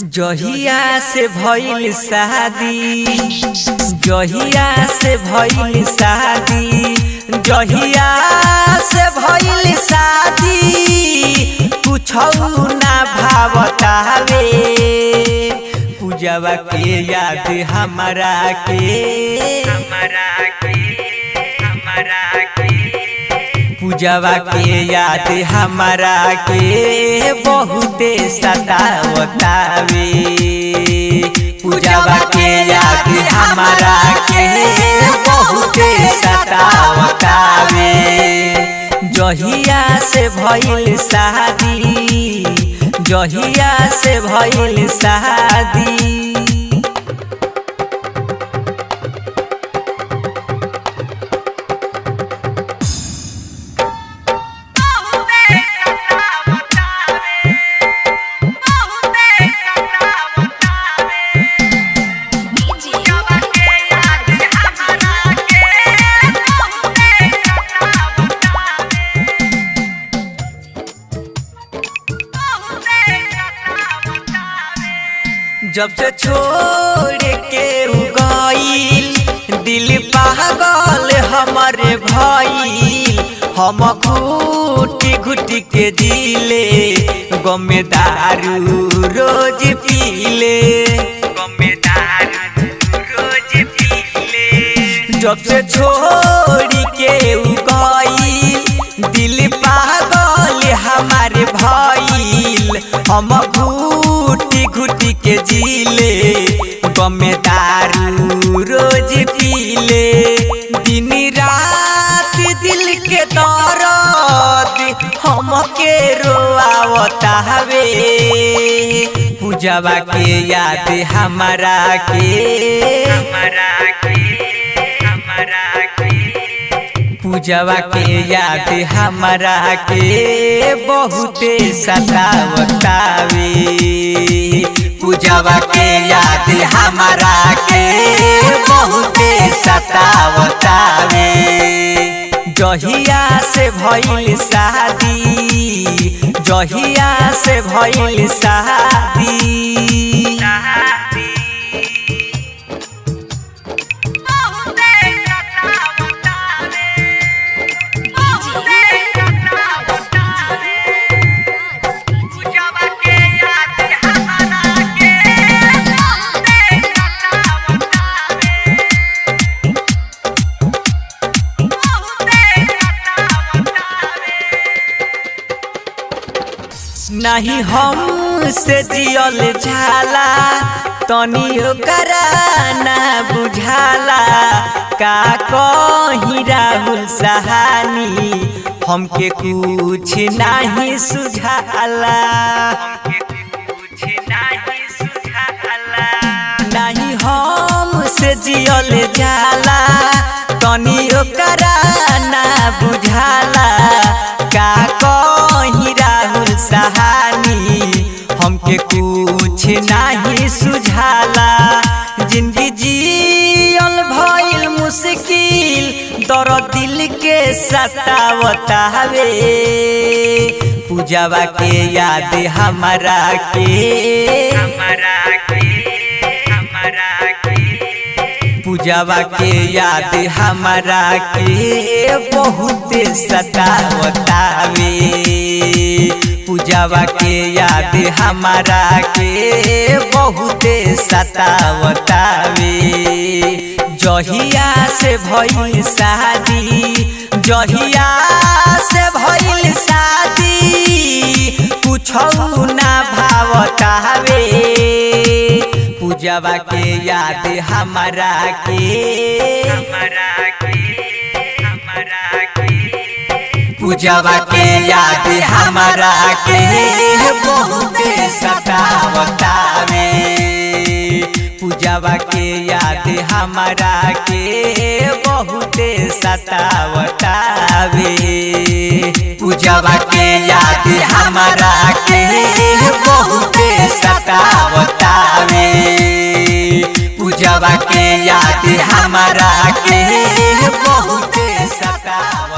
जहिया से भइल शादी, जहिया से भइल शादी, जहिया से भइल शादी, कुछौ ना भावतावे। पूजवा के याद हमरा के, पूजवा के याद हमरा के बहुते सतावतावे। पूजवा के याद हमरा के बहुते सतावतावे। जहिया से भइल शादी, जहिया से भइल शादी, जब से छोड़ के गइल दिल पागल हमरे भइल। हम घुटी घुटी के दिले गम दारू रोज पीले, गम दारू रोज पीले। जब से छोड़ के गइल दिल पागल हमारे भइल। हम घुटी घुटी के जीले गम दारू रोज पीले। दिन रात दिल के दर्द हमके रोआवतावे। पूजवा के याद हमरा के, पूजवा के याद हमरा के बहुते सतावतावे। पूजवा के याद हमरा के बहुते सतावतावे। जहिया से भइल शादी, जहिया से भइल शादी, नहीं हमसे जियल जाला तनी ओकरा ना बुझाला। का कहीं राहुल सहानी हमके कुछ नहीं सुझाला, नहीं हमसे जियल जाला तनी ओकरा ना बुझाला। का कहीं राहुल सहानी हमके कुछ नहीं सुझाला। जिंदगी जियल भइल मुश्किल दर्द दिल के सतावतावे। पूजवा के याद हमरा के, पूजवा के याद हमरा के बहुते सतावतावे। पूजवा के याद हमरा के बहुते सतावतावे। जहिया से भइल शादी, जहिया से भइल शादी, कुछौ ना भावतावे। पूजवा के याद हमरा के, पूजवा के याद हमरा के बहुते सतावतावे। पूजवा के याद हमरा के बहुते सतावतावे। पूजवा के याद हमरा के बहुते सतावतावे। पूजवा के याद हमरा के बहुते सतावतावे।